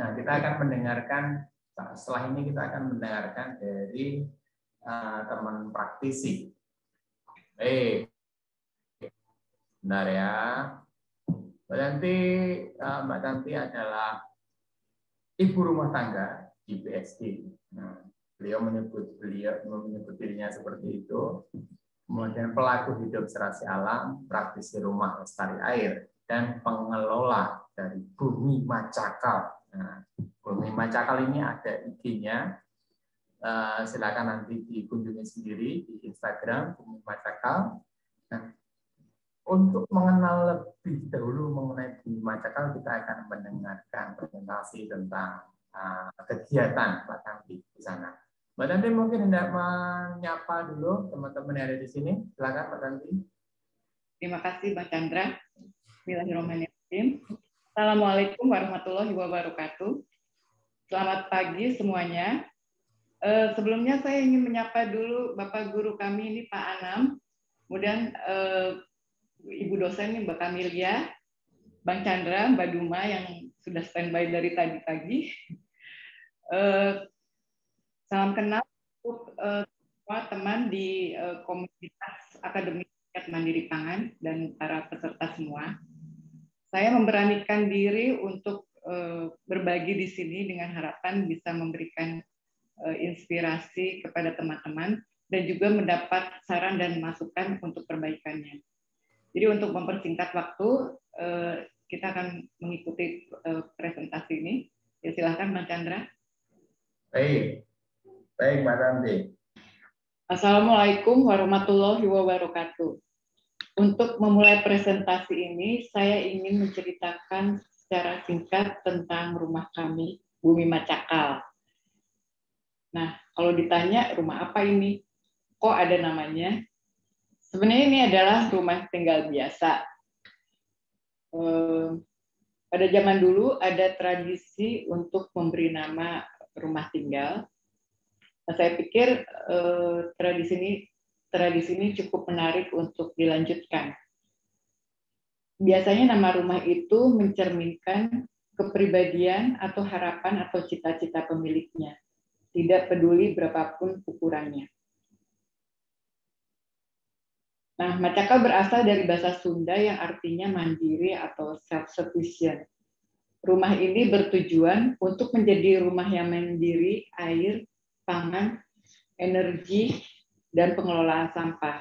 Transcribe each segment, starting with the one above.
Nah, kita akan mendengarkan, setelah ini kita akan mendengarkan dari teman praktisi. Benar ya. Mbak Tanti adalah ibu rumah tangga di BSD. Nah, beliau menyebut dirinya seperti itu. Kemudian pelaku hidup serasi alam, praktisi rumah lestari air, dan pengelola dari Bumi Macakal. Nah, Bumi Macakal ini ada IG-nya. Silakan nanti dikunjungi sendiri di Instagram Bumi Macakal. Nah, untuk mengenal lebih dahulu mengenai Bumi Macakal, kita akan mendengarkan presentasi tentang kegiatan Mbak Tanti di sana. Mbak Tanti mungkin hendak menyapa dulu teman-teman yang ada di sini. Silakan Mbak Tanti. Terima kasih Mbak Chandra. Bismillahirrahmanirrahim. Assalamualaikum warahmatullahi wabarakatuh. Selamat pagi semuanya. Sebelumnya saya ingin menyapa dulu Bapak Guru kami ini Pak Anam, kemudian Ibu dosen Mbak Kamilia, Bang Chandra, Mbak Duma yang sudah standby dari tadi pagi. Salam kenal untuk semua teman di komunitas Akademi Rakyat Mandiri Pangan dan para peserta semua. Saya memberanikan diri untuk berbagi di sini dengan harapan bisa memberikan inspirasi kepada teman-teman dan juga mendapat saran dan masukan untuk perbaikannya. Jadi untuk mempersingkat waktu, kita akan mengikuti presentasi ini. Ya, silakan Mbak Chandra. Baik Mbak Tanti. Assalamualaikum warahmatullahi wabarakatuh. Untuk memulai presentasi ini, saya ingin menceritakan secara singkat tentang rumah kami, Bumi Macakal. Nah, kalau ditanya rumah apa ini? Kok ada namanya? Sebenarnya ini adalah rumah tinggal biasa. Pada zaman dulu ada tradisi untuk memberi nama rumah tinggal. Nah, saya pikir tradisi ini cukup menarik untuk dilanjutkan. Biasanya nama rumah itu mencerminkan kepribadian atau harapan atau cita-cita pemiliknya, tidak peduli berapapun ukurannya. Nah, Macakal berasal dari bahasa Sunda yang artinya mandiri atau self-sufficient. Rumah ini bertujuan untuk menjadi rumah yang mandiri air, pangan, energi, dan pengelolaan sampah.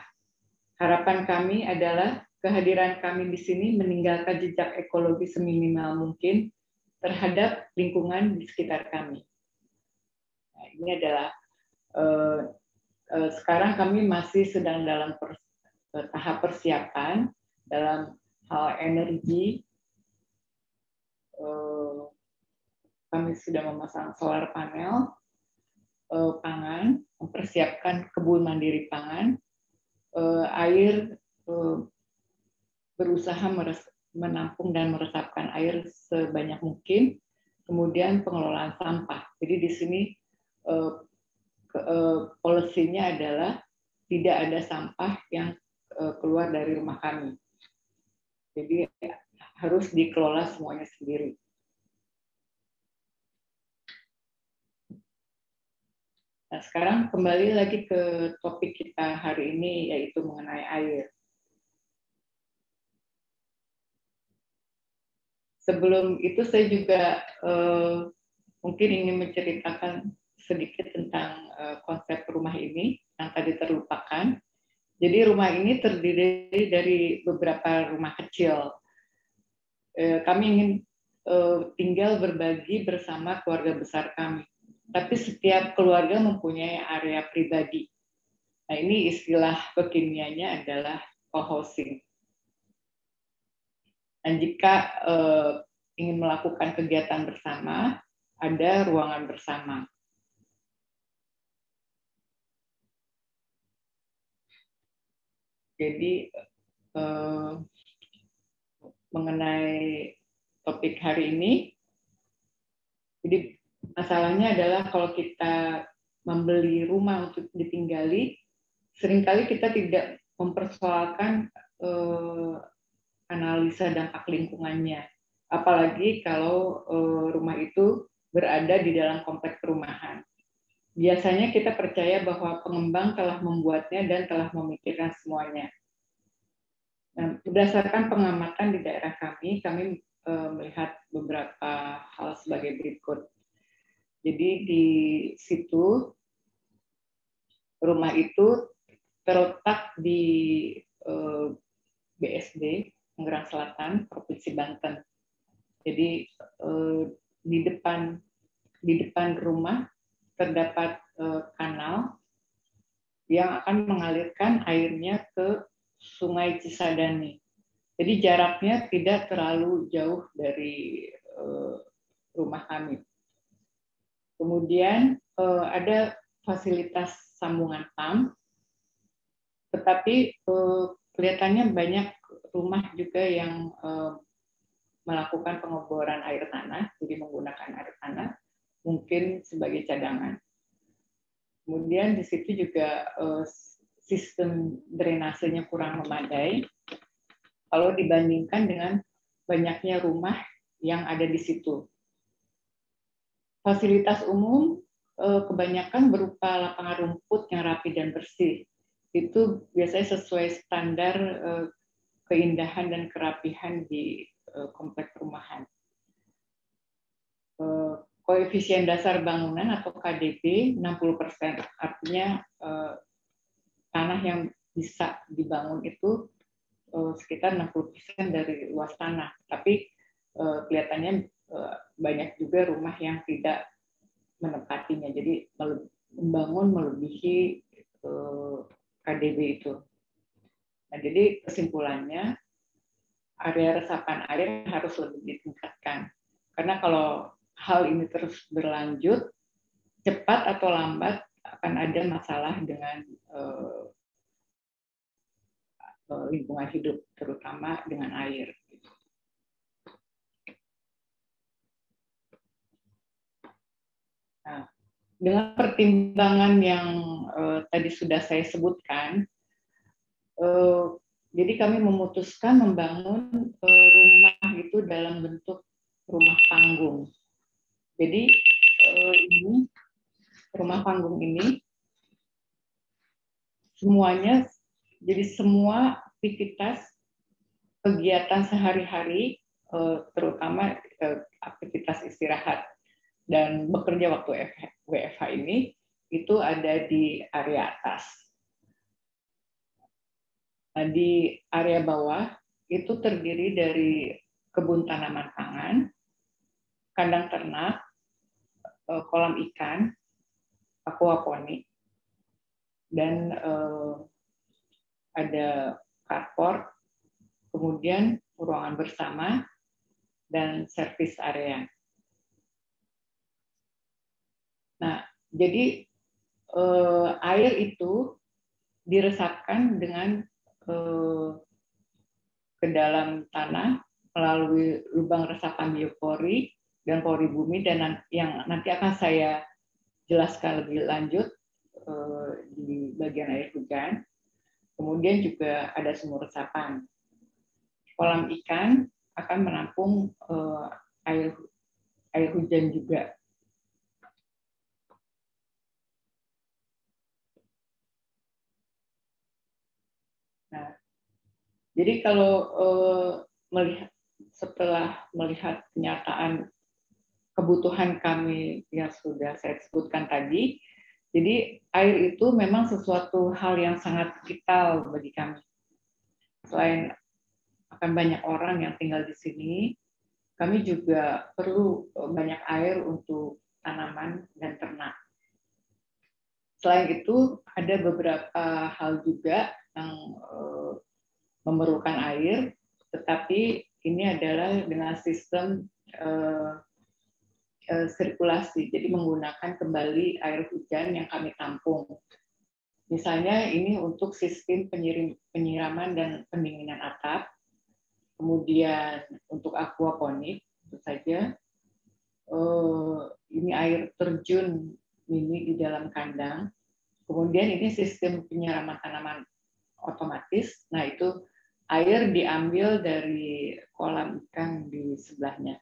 Harapan kami adalah kehadiran kami di sini meninggalkan jejak ekologi seminimal mungkin terhadap lingkungan di sekitar kami. Nah, ini adalah sekarang kami masih sedang dalam tahap persiapan dalam hal energi. Kami sudah memasang solar panel, pangan, mempersiapkan kebun mandiri pangan, air, berusaha menampung dan meresapkan air sebanyak mungkin, kemudian pengelolaan sampah. Jadi di sini polisinya adalah tidak ada sampah yang keluar dari rumah kami. Jadi harus dikelola semuanya sendiri. Nah, sekarang kembali lagi ke topik kita hari ini, yaitu mengenai air. Sebelum itu saya juga mungkin ingin menceritakan sedikit tentang konsep rumah ini yang tadi terlupakan. Jadi rumah ini terdiri dari beberapa rumah kecil. Kami ingin tinggal berbagi bersama keluarga besar kami. Tapi setiap keluarga mempunyai area pribadi. Nah, ini istilah kekiniannya adalah co-housing. Dan jika ingin melakukan kegiatan bersama, ada ruangan bersama. Jadi mengenai topik hari ini, jadi masalahnya adalah kalau kita membeli rumah untuk ditinggali, seringkali kita tidak mempersoalkan analisa dampak lingkungannya. Apalagi kalau rumah itu berada di dalam kompleks perumahan. Biasanya kita percaya bahwa pengembang telah membuatnya dan telah memikirkan semuanya. Nah, berdasarkan pengamatan di daerah kami melihat beberapa hal sebagai berikut. Jadi di situ rumah itu terletak di BSD Tangerang Selatan, Provinsi Banten. Jadi di depan rumah terdapat kanal yang akan mengalirkan airnya ke Sungai Cisadane. Jadi jaraknya tidak terlalu jauh dari rumah kami. Kemudian ada fasilitas sambungan PAM, tetapi kelihatannya banyak rumah juga yang melakukan pengeboran air tanah, jadi menggunakan air tanah, mungkin sebagai cadangan. Kemudian di situ juga sistem drainasenya kurang memadai kalau dibandingkan dengan banyaknya rumah yang ada di situ. Fasilitas umum kebanyakan berupa lapangan rumput yang rapi dan bersih. Itu biasanya sesuai standar keindahan dan kerapihan di kompleks perumahan. Koefisien dasar bangunan atau KDB 60%, artinya tanah yang bisa dibangun itu sekitar 60% dari luas tanah. Tapi kelihatannya banyak juga rumah yang tidak menepatinya, jadi membangun melebihi KDB itu. Nah, jadi kesimpulannya area resapan air harus lebih ditingkatkan, karena kalau hal ini terus berlanjut, cepat atau lambat akan ada masalah dengan lingkungan hidup, terutama dengan air. Nah, dengan pertimbangan yang tadi sudah saya sebutkan, jadi kami memutuskan membangun rumah itu dalam bentuk rumah panggung. Jadi ini rumah panggung ini semuanya, jadi semua aktivitas kegiatan sehari-hari, terutama aktivitas istirahat dan bekerja waktu WFH ini, itu ada di area atas. Nah, di area bawah itu terdiri dari kebun tanaman pangan, kandang ternak, kolam ikan, aquaponik, dan ada carport, kemudian ruangan bersama, dan service area. Nah, jadi air itu diresapkan dengan ke dalam tanah melalui lubang resapan biopori dan pori bumi, dan yang nanti akan saya jelaskan lebih lanjut di bagian air hujan. Kemudian juga ada sumur resapan. Kolam ikan akan menampung air hujan juga. Nah, jadi kalau setelah melihat kenyataan kebutuhan kami yang sudah saya sebutkan tadi, jadi air itu memang sesuatu hal yang sangat vital bagi kami. Selain akan banyak orang yang tinggal di sini, kami juga perlu banyak air untuk tanaman dan ternak. Selain itu, ada beberapa hal juga yang memerlukan air, tetapi ini adalah dengan sistem sirkulasi, jadi menggunakan kembali air hujan yang kami tampung. Misalnya ini untuk sistem penyiraman dan pendinginan atap, kemudian untuk aquaponik, tentu saja ini air terjun mini di dalam kandang, kemudian ini sistem penyiraman tanaman otomatis. Nah, itu air diambil dari kolam ikan di sebelahnya.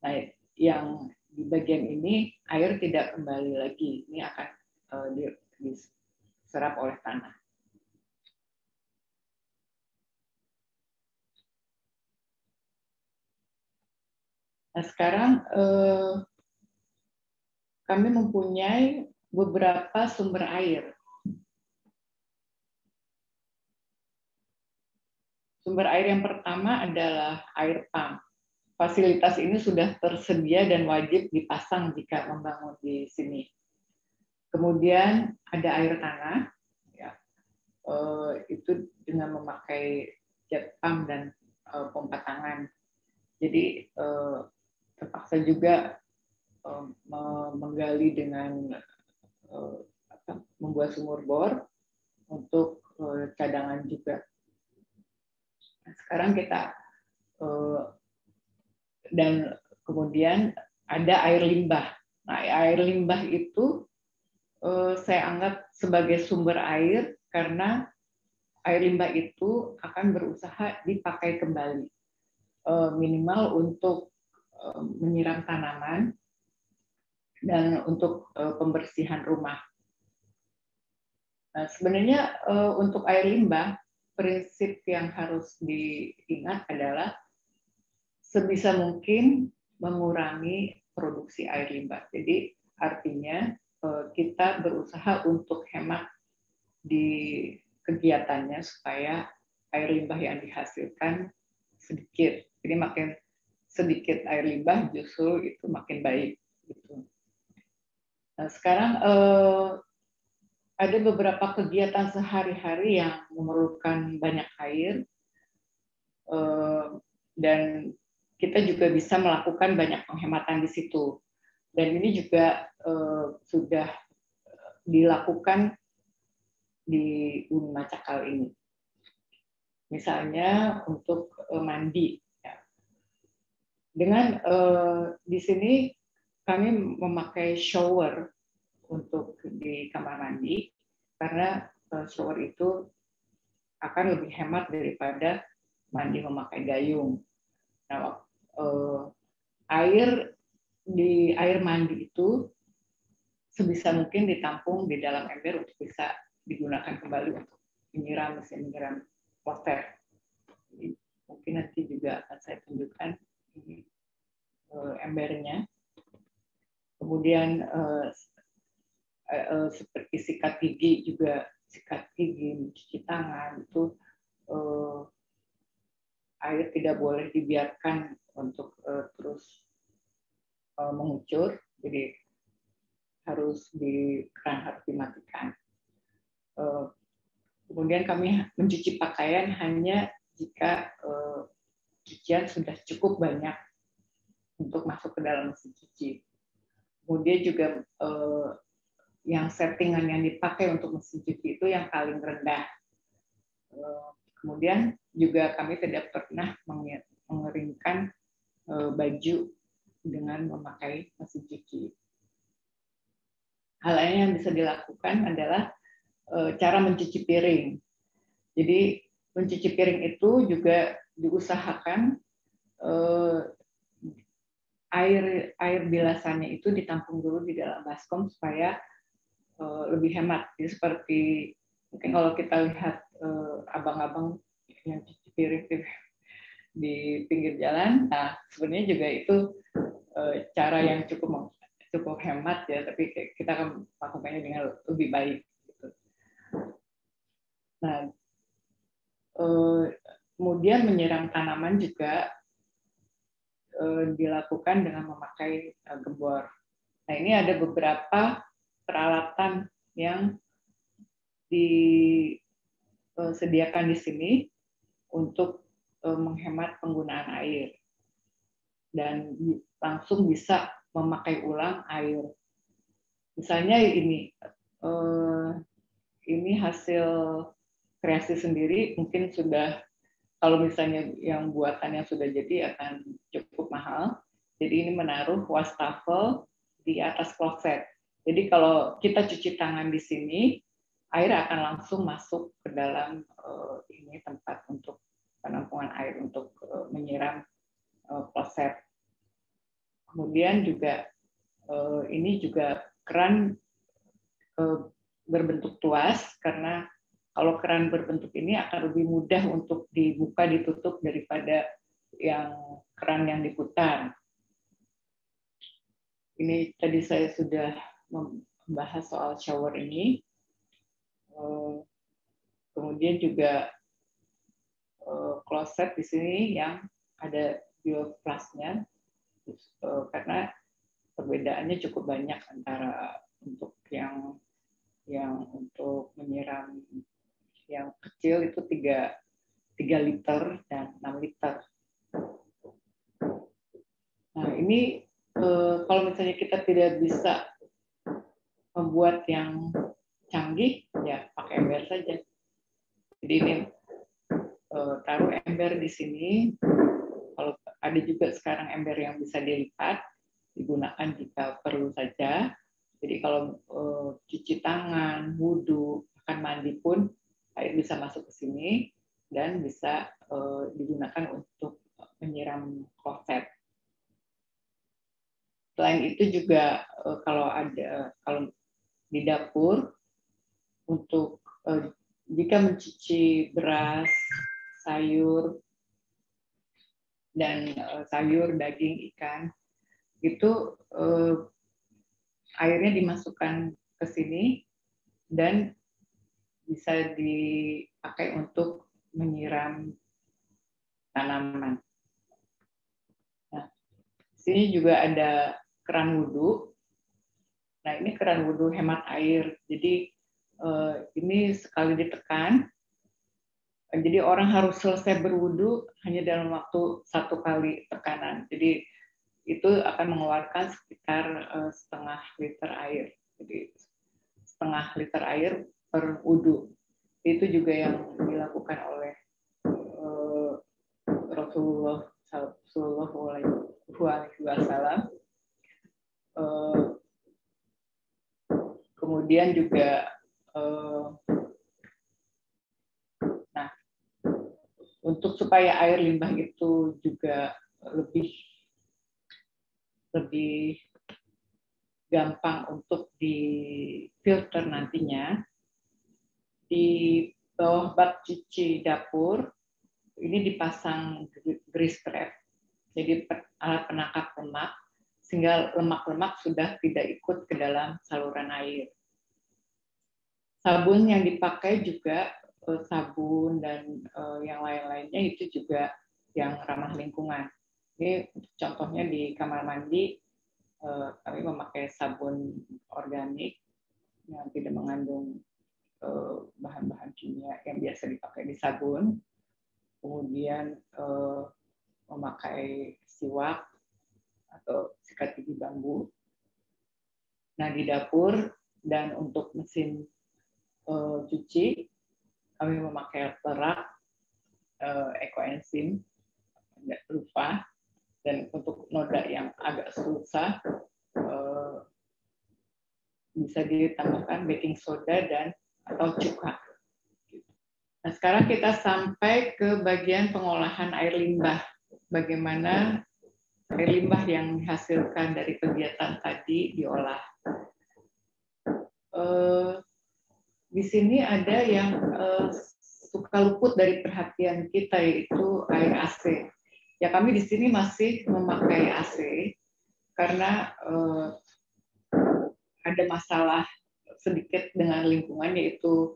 Nah, yang di bagian ini air tidak kembali lagi, ini akan diserap oleh tanah. Nah, sekarang kami mempunyai beberapa sumber air. Sumber air yang pertama adalah air pump. Fasilitas ini sudah tersedia dan wajib dipasang jika membangun di sini. Kemudian ada air tanah, ya, itu dengan memakai jet pump dan pompa tangan. Jadi terpaksa juga menggali dengan membuat sumur bor untuk cadangan juga. Nah, sekarang kita dan kemudian ada air limbah. Nah, air limbah itu saya anggap sebagai sumber air karena air limbah itu akan berusaha dipakai kembali, minimal untuk menyiram tanaman dan untuk pembersihan rumah. Nah, sebenarnya untuk air limbah, prinsip yang harus diingat adalah sebisa mungkin mengurangi produksi air limbah. Jadi artinya kita berusaha untuk hemat di kegiatannya supaya air limbah yang dihasilkan sedikit. Jadi makin sedikit air limbah justru itu makin baik. Gitu. Nah, sekarang ada beberapa kegiatan sehari-hari yang memerlukan banyak air dan kita juga bisa melakukan banyak penghematan di situ. Dan ini juga sudah dilakukan di Unma Cakal ini. Misalnya untuk mandi. Ya. Dengan di sini kami memakai shower untuk di kamar mandi karena shower itu akan lebih hemat daripada mandi memakai gayung. Nah, air mandi itu sebisa mungkin ditampung di dalam ember untuk bisa digunakan kembali untuk mesin menyiram kloset. Mungkin nanti juga akan saya tunjukkan ini embernya. Kemudian seperti sikat gigi juga, sikat gigi, mencuci tangan itu air tidak boleh dibiarkan untuk terus mengucur, jadi harus keran harus dimatikan. Kemudian kami mencuci pakaian hanya jika cucian sudah cukup banyak untuk masuk ke dalam mesin cuci. Kemudian juga yang settingan yang dipakai untuk mesin cuci itu yang paling rendah. Kemudian juga kami tidak pernah mengeringkan baju dengan memakai mesin cuci. Hal lain yang bisa dilakukan adalah cara mencuci piring. Jadi mencuci piring itu juga diusahakan air bilasannya itu ditampung dulu di dalam baskom supaya lebih hemat. Jadi seperti mungkin kalau kita lihat abang-abang yang cuci piring di pinggir jalan, nah sebenarnya juga itu cara yang cukup hemat ya, tapi kita akan melakukannya dengan lebih baik. Gitu. Nah, kemudian menyiram tanaman juga dilakukan dengan memakai gembor. Nah, ini ada beberapa peralatan yang disediakan di sini untuk menghemat penggunaan air dan langsung bisa memakai ulang air. Misalnya ini hasil kreasi sendiri, mungkin sudah, kalau misalnya yang buatannya sudah jadi akan cukup mahal. Jadi ini menaruh wastafel di atas kloset. Jadi kalau kita cuci tangan di sini, air akan langsung masuk ke dalam ini tempat untuk penampungan air untuk menyiram kloset. Kemudian juga Ini juga keran berbentuk tuas, karena kalau keran berbentuk ini akan lebih mudah untuk dibuka ditutup daripada yang keran yang diputar. Ini tadi saya sudah membahas soal shower ini. Kemudian juga kloset di sini yang ada bioplasnya, karena perbedaannya cukup banyak antara untuk yang untuk menyiram yang kecil itu 3 liter dan 6 liter. Nah, ini kalau misalnya kita tidak bisa membuat yang canggih, ya pakai ember saja. Jadi ini taruh ember di sini. Kalau ada juga sekarang ember yang bisa dilipat, digunakan jika perlu saja. Jadi kalau cuci tangan, wudhu, bahkan mandi pun air bisa masuk ke sini dan bisa digunakan untuk menyiram kloset. Selain itu juga kalau di dapur untuk jika mencuci beras, sayur dan sayur, daging, ikan, itu airnya dimasukkan ke sini dan bisa dipakai untuk menyiram tanaman. Nah, sini juga ada keran wudhu. Nah, ini keran wudhu hemat air. Jadi ini sekali ditekan, jadi orang harus selesai berwudhu hanya dalam waktu 1 kali tekanan. Jadi itu akan mengeluarkan sekitar setengah liter air. Jadi setengah liter air per wudhu. Itu juga yang dilakukan oleh Rasulullah SAW. Kemudian juga nah, untuk supaya air limbah itu juga lebih gampang untuk difilter nantinya, di bawah bak cuci dapur ini dipasang grease trap, jadi alat penangkap lemak, sehingga lemak-lemak sudah tidak ikut ke dalam saluran air. Sabun yang dipakai juga sabun dan yang lain-lainnya itu juga yang ramah lingkungan. Ini contohnya di kamar mandi kami memakai sabun organik yang tidak mengandung bahan-bahan kimia yang biasa dipakai di sabun. Kemudian memakai siwak atau sikat gigi bambu. Nah, di dapur dan untuk mesin cuci kami memakai perak ekoenzim, nggak lupa. Dan untuk noda yang agak susah bisa ditambahkan baking soda dan atau cuka. Nah, sekarang kita sampai ke bagian pengolahan air limbah. Bagaimana air limbah yang dihasilkan dari kegiatan tadi diolah. Di sini ada yang suka luput dari perhatian kita, yaitu air AC. Ya, kami di sini masih memakai AC karena ada masalah sedikit dengan lingkungan, yaitu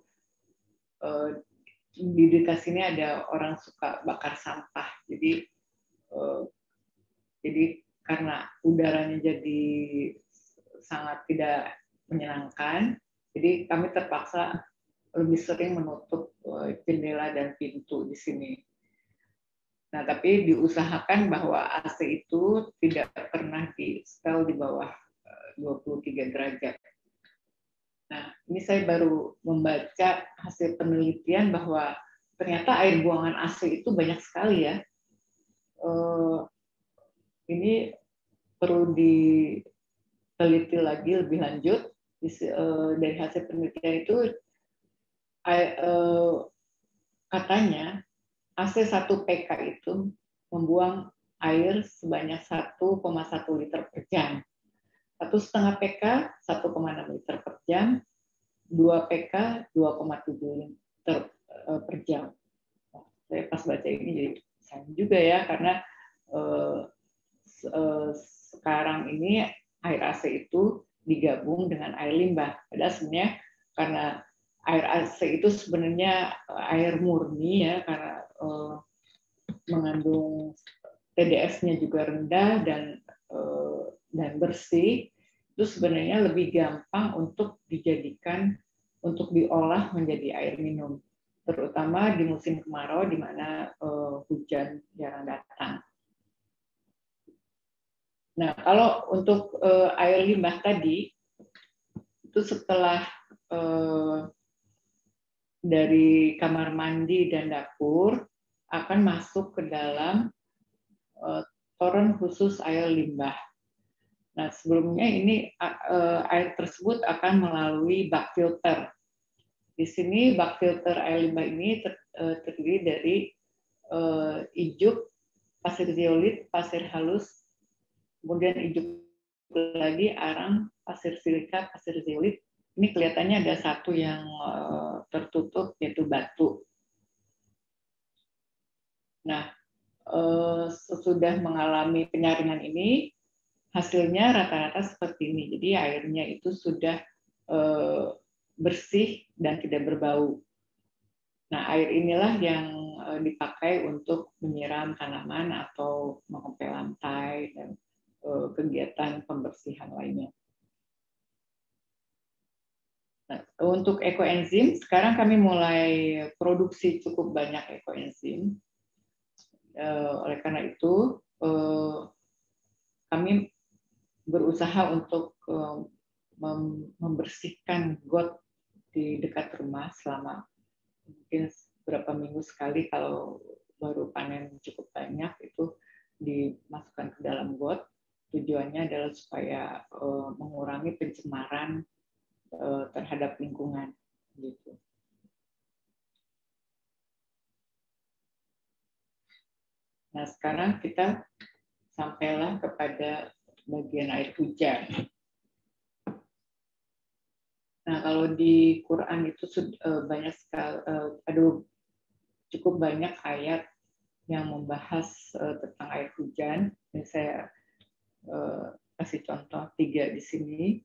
di dekat sini ada orang suka bakar sampah. Jadi karena udaranya jadi sangat tidak menyenangkan, jadi kami terpaksa lebih sering menutup jendela dan pintu di sini. Nah, tapi diusahakan bahwa AC itu tidak pernah di-setel di bawah 23 derajat. Nah, ini saya baru membaca hasil penelitian bahwa ternyata air buangan AC itu banyak sekali ya. Ini perlu diteliti lagi lebih lanjut. Dari hasil penelitian itu katanya AC 1 PK itu membuang air sebanyak 1,1 liter per jam. 1,5 PK 1,6 liter per jam, 2 PK 2,7 liter per jam. Saya pas baca ini jadi sayang juga ya, karena sekarang ini air AC itu digabung dengan air limbah. Padahal sebenarnya karena air AC itu sebenarnya air murni ya, karena mengandung TDS-nya juga rendah dan bersih, itu sebenarnya lebih gampang untuk dijadikan, untuk diolah menjadi air minum, terutama di musim kemarau di mana hujan jarang datang. Nah, kalau untuk air limbah tadi, itu setelah dari kamar mandi dan dapur akan masuk ke dalam toren khusus air limbah. Nah, sebelumnya ini air tersebut akan melalui bak filter. Di sini bak filter air limbah ini terdiri dari ijuk, pasir zeolit, pasir halus, kemudian ijuk lagi, arang, pasir silika, pasir zeolit. Ini kelihatannya ada satu yang tertutup, yaitu batu. Nah, sesudah mengalami penyaringan ini, hasilnya rata-rata seperti ini. Jadi airnya itu sudah bersih dan tidak berbau. Nah, air inilah yang dipakai untuk menyiram tanaman atau mengepel lantai dan kegiatan pembersihan lainnya. Nah, untuk ekoenzim, sekarang kami mulai produksi cukup banyak ekoenzim. Oleh karena itu, kami berusaha untuk membersihkan got di dekat rumah selama mungkin beberapa minggu sekali. Kalau baru panen cukup banyak, itu dimasukkan ke dalam got. Tujuannya adalah supaya mengurangi pencemaran terhadap lingkungan, gitu. Nah, sekarang kita sampailah kepada bagian air hujan. Nah, kalau di Quran itu banyak sekali, cukup banyak ayat yang membahas tentang air hujan. Dan saya kasih contoh 3 di sini.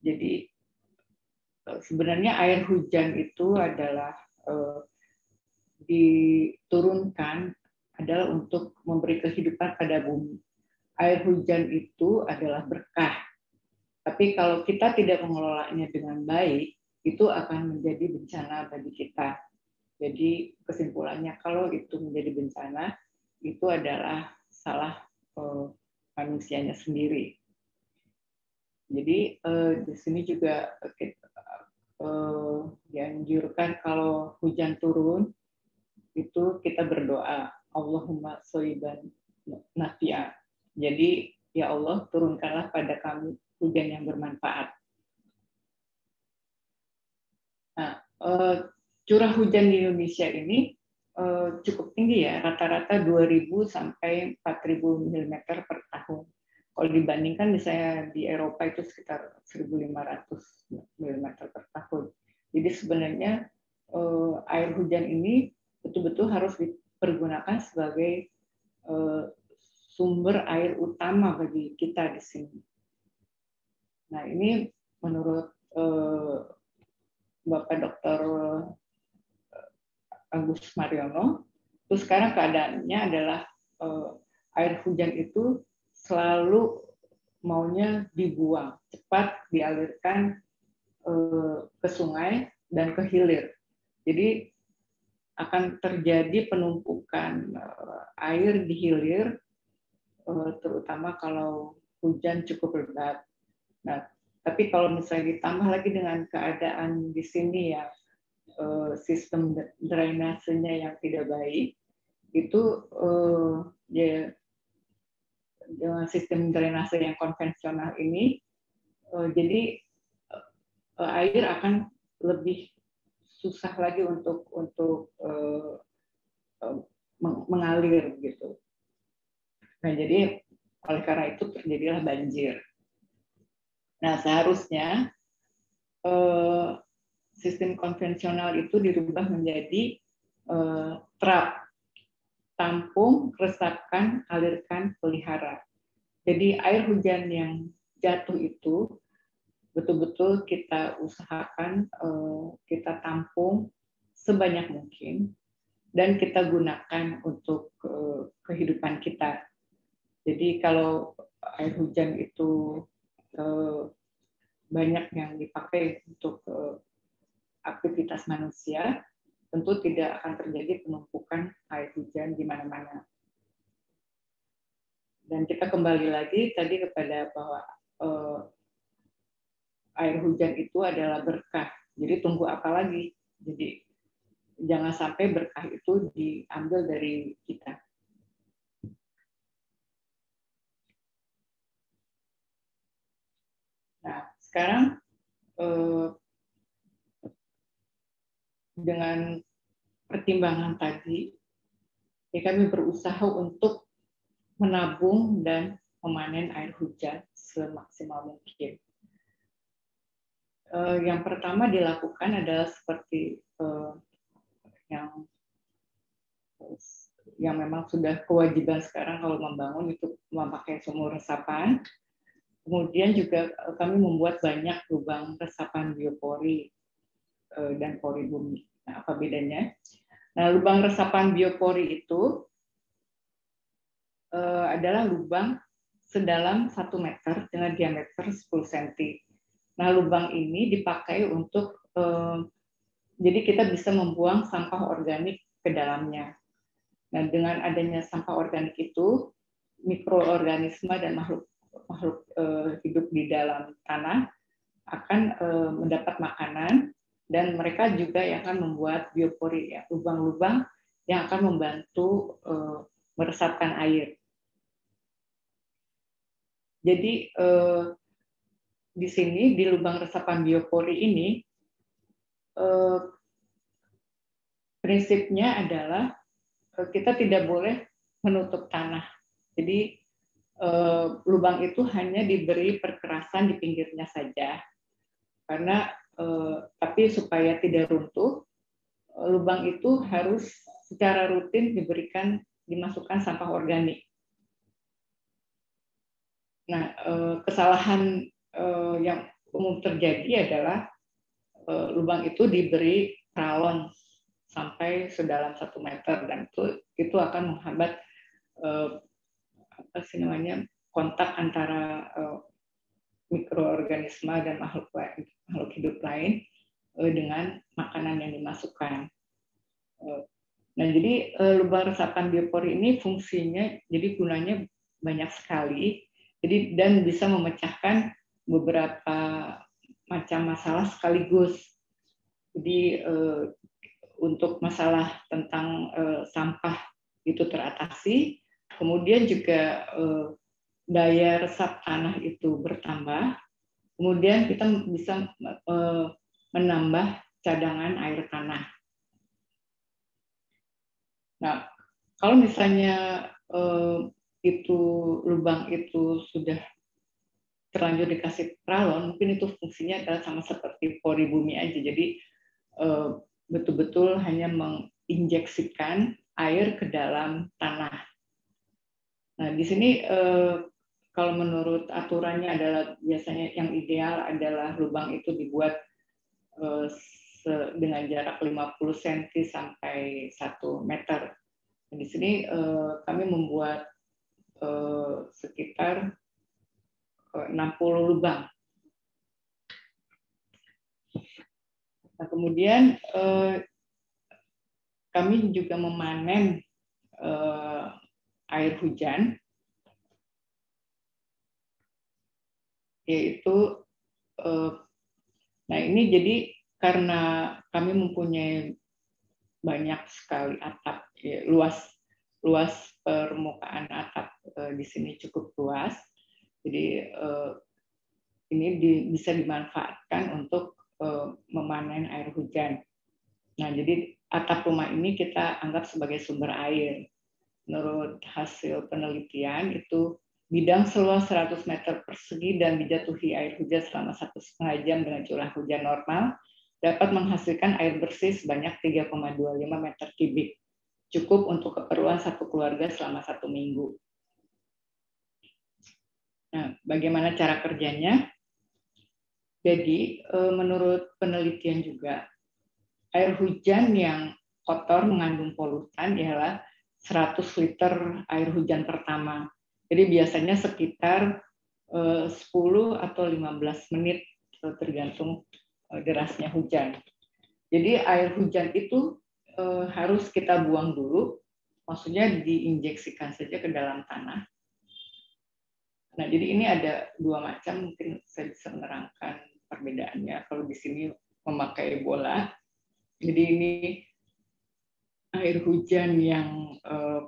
Jadi sebenarnya air hujan itu adalah diturunkan adalah untuk memberi kehidupan pada bumi. Air hujan itu adalah berkah. Tapi kalau kita tidak mengelolanya dengan baik, itu akan menjadi bencana bagi kita. Jadi kesimpulannya, kalau itu menjadi bencana, itu adalah salah manusianya sendiri. Jadi di sini juga dianjurkan kalau hujan turun, itu kita berdoa, Allahumma shoiban nafi'a. Jadi, ya Allah, turunkanlah pada kami hujan yang bermanfaat. Nah, curah hujan di Indonesia ini cukup tinggi ya, rata-rata 2.000 sampai 4.000 mm per tahun. Kalau dibandingkan misalnya di Eropa itu sekitar 1.500 mm per tahun. Jadi sebenarnya air hujan ini betul-betul harus dipergunakan sebagai sumber air utama bagi kita di sini. Nah, ini menurut Bapak Dr. Agus Mariono, terus sekarang keadaannya adalah air hujan itu selalu maunya dibuang, cepat dialirkan ke sungai dan ke hilir. Jadi akan terjadi penumpukan air di hilir, terutama kalau hujan cukup lebat. Nah, tapi kalau misalnya ditambah lagi dengan keadaan di sini ya, sistem drainasenya yang tidak baik, itu ya, dengan sistem drainase yang konvensional ini, jadi air akan lebih susah lagi untuk mengalir gitu. Nah, jadi Oleh karena itu terjadilah banjir. Nah, seharusnya sistem konvensional itu dirubah menjadi trap, tampung, resapkan, alirkan, pelihara. Jadi air hujan yang jatuh itu betul-betul kita usahakan kita tampung sebanyak mungkin dan kita gunakan untuk kehidupan kita. Jadi kalau air hujan itu banyak yang dipakai untuk aktivitas manusia, tentu tidak akan terjadi penumpukan air hujan di mana-mana. Dan kita kembali lagi tadi kepada bahwa air hujan itu adalah berkah. Jadi tunggu apa lagi? Jadi jangan sampai berkah itu diambil dari kita. Nah, sekarang dengan pertimbangan tadi, ya kami berusaha untuk menabung dan memanen air hujan semaksimal mungkin. Yang pertama dilakukan adalah seperti yang memang sudah kewajiban sekarang kalau membangun itu memakai sumur resapan. Kemudian juga kami membuat banyak lubang resapan biopori dan pori bumi. Nah, apa bedanya? Nah, lubang resapan biopori itu adalah lubang sedalam 1 meter dengan diameter 10 cm. Nah, lubang ini dipakai untuk jadi kita bisa membuang sampah organik ke dalamnya. Nah, dengan adanya sampah organik itu, mikroorganisme dan makhluk hidup di dalam tanah akan mendapat makanan, dan mereka juga yang akan membuat biopori, ya, lubang-lubang yang akan membantu meresapkan air. Jadi di sini di lubang resapan biopori ini prinsipnya adalah kita tidak boleh menutup tanah. Jadi lubang itu hanya diberi perkerasan di pinggirnya saja. Karena tapi supaya tidak runtuh, lubang itu harus secara rutin dimasukkan sampah organik. Nah, kesalahan yang umum terjadi adalah lubang itu diberi pralon sampai sedalam 1 meter, dan itu akan menghambat kontak antara mikroorganisme dan makhluk hidup lain dengan makanan yang dimasukkan. Nah, jadi lubang resapan biopori ini fungsinya, jadi gunanya banyak sekali, jadi dan bisa memecahkan beberapa macam masalah sekaligus. Jadi untuk masalah tentang sampah itu teratasi, kemudian juga daya resap tanah itu bertambah, kemudian kita bisa menambah cadangan air tanah. Nah, kalau misalnya itu lubang itu sudah terlanjur dikasih pralon, mungkin itu fungsinya adalah sama seperti pori bumi aja. Jadi betul-betul hanya menginjeksikan air ke dalam tanah. Nah, di sini kalau menurut aturannya adalah biasanya yang ideal adalah lubang itu dibuat dengan jarak 50 cm sampai 1 meter. Di sini kami membuat sekitar 60 lubang. Nah, kemudian kami juga memanen air hujan, yaitu nah ini jadi karena kami mempunyai banyak sekali atap, ya, luas permukaan atap di sini cukup luas, jadi ini bisa dimanfaatkan untuk memanen air hujan. Nah, jadi atap rumah ini kita anggap sebagai sumber air. Menurut hasil penelitian itu bidang seluas 100 meter persegi dan dijatuhi air hujan selama 1,5 jam dengan curah hujan normal dapat menghasilkan air bersih sebanyak 3,25 meter kubik, cukup untuk keperluan satu keluarga selama 1 minggu. Nah, bagaimana cara kerjanya? Jadi, menurut penelitian juga, air hujan yang kotor mengandung polutan ialah 100 liter air hujan pertama. Jadi biasanya sekitar 10 atau 15 menit tergantung derasnya hujan. Jadi air hujan itu harus kita buang dulu, maksudnya diinjeksikan saja ke dalam tanah. Nah, jadi ini ada 2 macam, mungkin saya bisa menerangkan perbedaannya. Kalau di sini memakai bola, jadi ini air hujan yang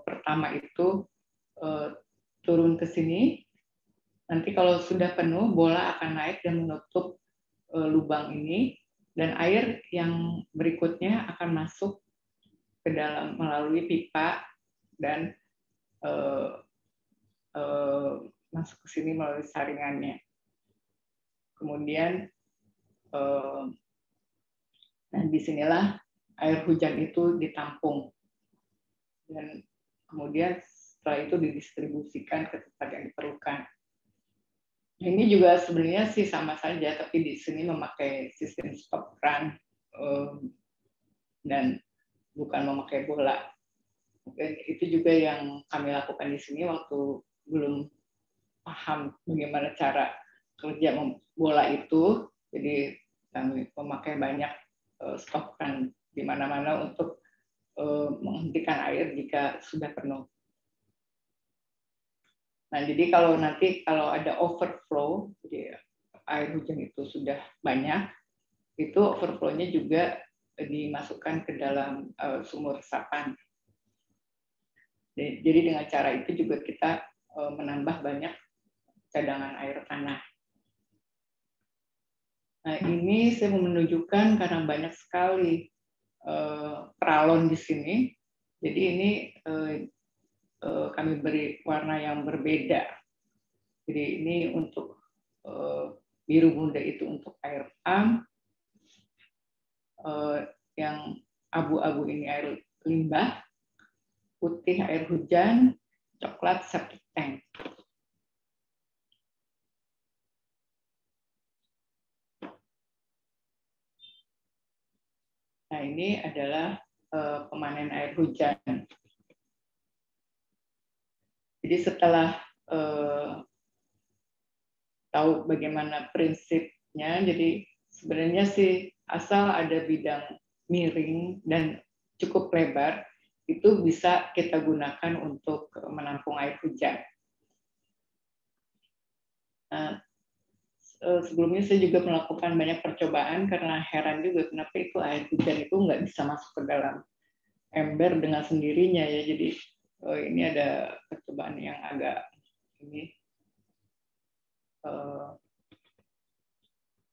pertama itu turun ke sini. Nanti kalau sudah penuh, bola akan naik dan menutup lubang ini, dan air yang berikutnya akan masuk ke dalam melalui pipa dan masuk ke sini melalui saringannya. Kemudian, nah disinilah air hujan itu ditampung, dan kemudian setelah itu didistribusikan ke tempat yang diperlukan. Ini juga sebenarnya sih sama saja, tapi di sini memakai sistem stop run dan bukan memakai bola. Dan itu juga yang kami lakukan di sini waktu belum paham bagaimana cara kerja bola itu. Jadi kami memakai banyak stop run di mana-mana untuk menghentikan air jika sudah penuh. Nah, jadi kalau ada overflow, jadi air hujan itu sudah banyak, itu overflow-nya juga dimasukkan ke dalam sumur resapan. Jadi dengan cara itu juga kita menambah banyak cadangan air tanah. Nah, ini saya mau menunjukkan karena banyak sekali peralon di sini. Jadi ini kami beri warna yang berbeda. Jadi ini untuk biru muda itu untuk air pump, yang abu-abu ini air limbah, putih air hujan, coklat septic tank. Nah, ini adalah pemanen air hujan. Jadi setelah tahu bagaimana prinsipnya, jadi sebenarnya sih asal ada bidang miring dan cukup lebar, itu bisa kita gunakan untuk menampung air hujan. Nah, sebelumnya saya juga melakukan banyak percobaan karena heran juga kenapa itu air hujan itu nggak bisa masuk ke dalam ember dengan sendirinya ya. Jadi ini ada percobaan yang agak ini.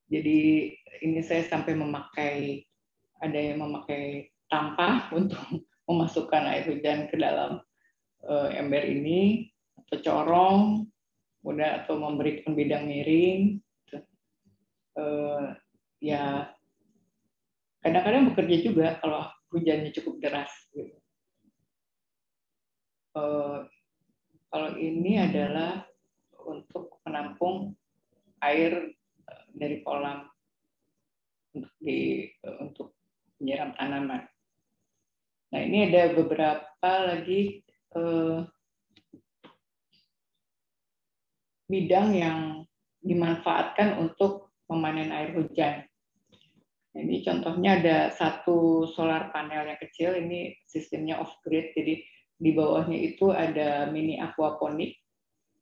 Jadi ini saya sampai ada yang memakai tampah untuk memasukkan air hujan ke dalam ember ini, atau corong, kemudian atau memberikan bidang miring. Ya kadang-kadang bekerja juga kalau hujannya cukup deras. Kalau ini adalah untuk menampung air dari kolam untuk menyiram tanaman. Nah, ini ada beberapa lagi bidang yang dimanfaatkan untuk memanen air hujan. Ini contohnya ada satu solar panel yang kecil, ini sistemnya off-grid, jadi di bawahnya itu ada mini aquaponik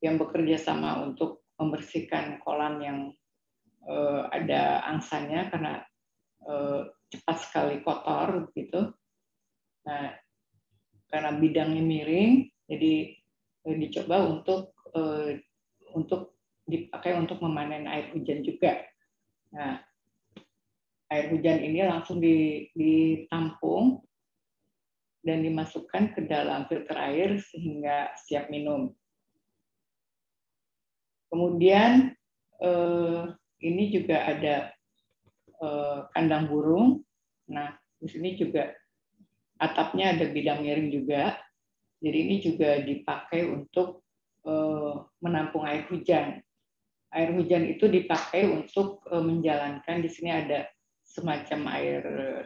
yang bekerja sama untuk membersihkan kolam yang ada angsanya karena cepat sekali kotor gitu. Nah, karena bidangnya miring, jadi dicoba untuk dipakai untuk memanen air hujan juga. Nah, air hujan ini langsung ditampung dan dimasukkan ke dalam filter air sehingga siap minum. Kemudian ini juga ada kandang burung. Nah, di sini juga atapnya ada bidang miring juga. Jadi ini juga dipakai untuk menampung air hujan. Air hujan itu dipakai untuk menjalankan, di sini ada semacam air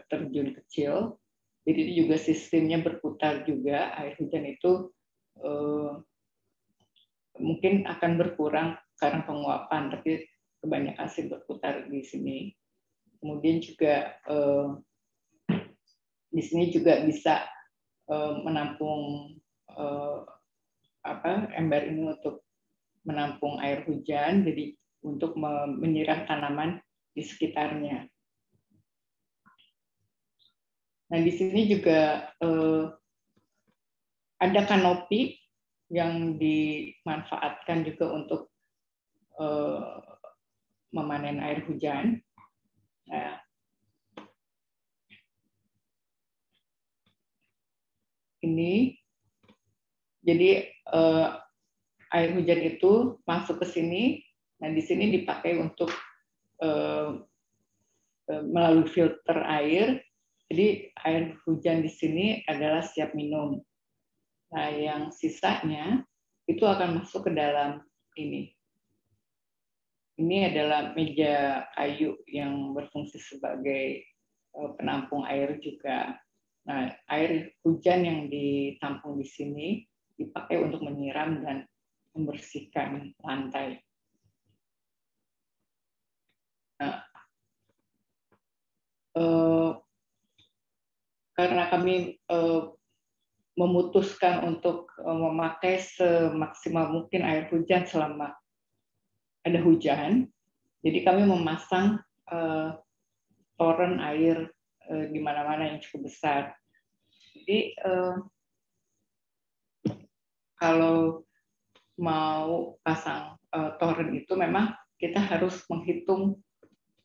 terjun kecil. Jadi ini juga sistemnya berputar juga. Air hujan itu mungkin akan berkurang karena penguapan, tapi kebanyakan sih berputar di sini. Kemudian juga di sini juga bisa menampung ember ini untuk menampung air hujan, jadi untuk menyiram tanaman di sekitarnya. Nah, di sini juga ada kanopi yang dimanfaatkan juga untuk memanen air hujan. Nah, ini jadi air hujan itu masuk ke sini. Nah, di sini dipakai untuk melalui filter air. Jadi air hujan di sini adalah siap minum. Nah, yang sisanya itu akan masuk ke dalam ini. Ini adalah meja kayu yang berfungsi sebagai penampung air juga. Nah, air hujan yang ditampung di sini dipakai untuk menyiram dan membersihkan lantai. Nah, karena kami memutuskan untuk memakai semaksimal mungkin air hujan selama ada hujan, jadi kami memasang toren air di mana-mana yang cukup besar. Jadi kalau mau pasang toren itu memang kita harus menghitung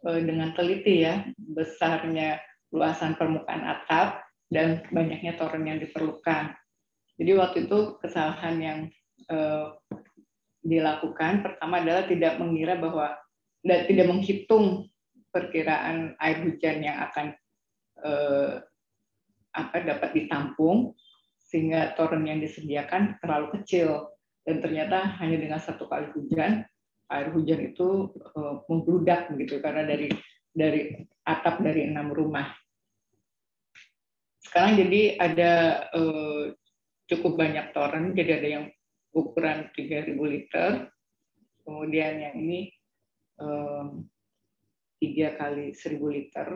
dengan teliti ya besarnya luasan permukaan atap dan banyaknya toren yang diperlukan. Jadi waktu itu kesalahan yang dilakukan pertama adalah tidak mengira bahwa dan tidak menghitung perkiraan air hujan yang akan dapat ditampung, sehingga toren yang disediakan terlalu kecil dan ternyata hanya dengan satu kali hujan air hujan itu membludak begitu karena dari atap dari 6 rumah. Sekarang jadi ada cukup banyak toren, jadi ada yang ukuran 3.000 liter, kemudian yang ini 3 kali 1.000 liter,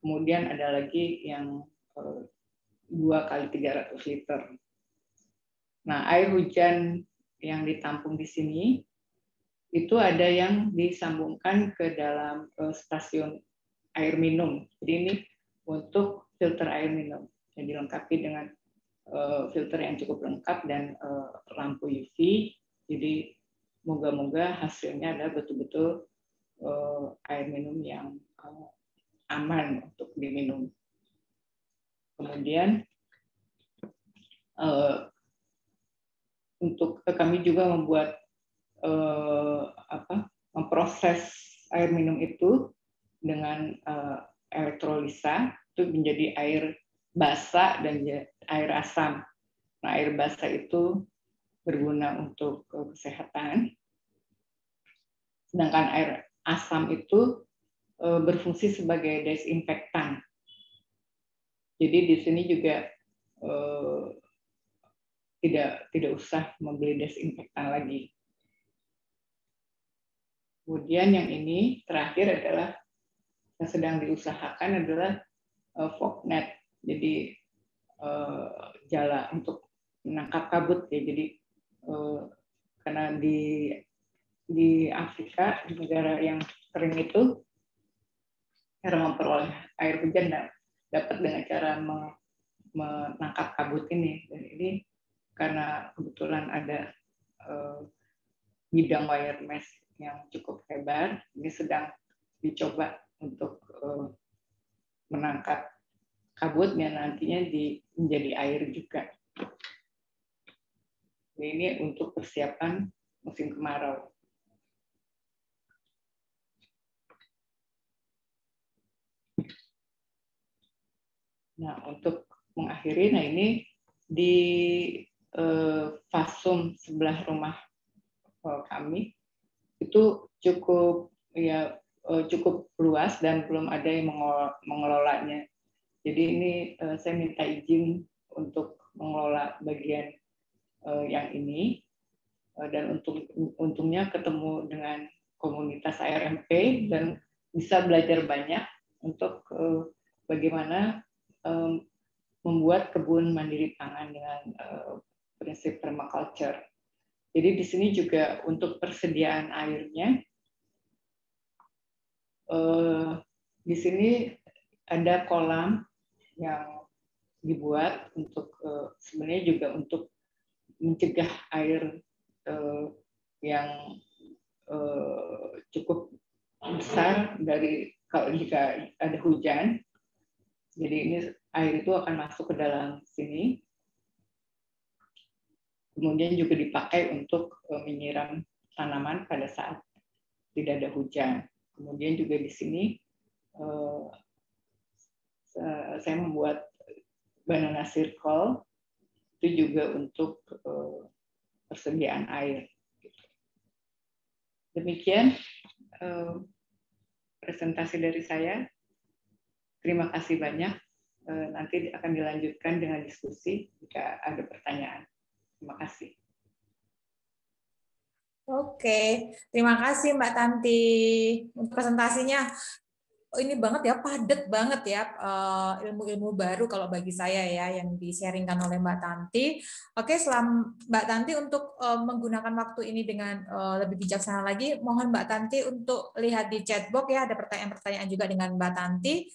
kemudian ada lagi yang 2 kali 300 liter. Nah, air hujan yang ditampung di sini itu ada yang disambungkan ke dalam stasiun air minum. Jadi ini untuk filter air minum yang dilengkapi dengan filter yang cukup lengkap dan lampu UV. Jadi moga-moga hasilnya adalah betul-betul air minum yang aman untuk diminum. Kemudian untuk kami juga membuat memproses air minum itu dengan elektrolisa itu menjadi air basa dan air asam. Nah, air basa itu berguna untuk kesehatan, sedangkan air asam itu berfungsi sebagai desinfektan. Jadi di sini juga tidak usah membeli desinfektan lagi. Kemudian yang ini terakhir adalah yang sedang diusahakan adalah fog net. Jadi jala untuk menangkap kabut ya. Jadi karena di Afrika, di negara yang kering itu, cara memperoleh air hujan dapat dengan cara menangkap kabut ini. Dan ini karena kebetulan ada bidang wire mesh yang cukup lebar, ini sedang dicoba untuk menangkap kabut yang nantinya menjadi air juga. Ini untuk persiapan musim kemarau. Nah, untuk mengakhiri, nah ini di fasum sebelah rumah kami itu cukup luas dan belum ada yang mengelolanya. Jadi ini saya minta izin untuk mengelola bagian yang ini, dan untungnya ketemu dengan komunitas ARMP dan bisa belajar banyak untuk bagaimana membuat kebun mandiri pangan dengan prinsip permaculture. Jadi di sini juga untuk persediaan airnya, di sini ada kolam yang dibuat untuk sebenarnya juga untuk mencegah air yang cukup besar dari kalau jika ada hujan. Jadi ini air itu akan masuk ke dalam sini. Kemudian juga dipakai untuk menyiram tanaman pada saat tidak ada hujan. Kemudian juga di sini saya membuat banana circle itu juga untuk persediaan air. Demikian presentasi dari saya. Terima kasih banyak. Nanti akan dilanjutkan dengan diskusi jika ada pertanyaan. Terima kasih. Oke, terima kasih Mbak Tanti untuk presentasinya. Ini banget ya, padat banget ya, ilmu-ilmu baru kalau bagi saya ya yang di-sharingkan oleh Mbak Tanti. Oke, Mbak Tanti untuk menggunakan waktu ini dengan lebih bijaksana lagi, mohon Mbak Tanti untuk lihat di chatbox ya, ada pertanyaan-pertanyaan juga dengan Mbak Tanti.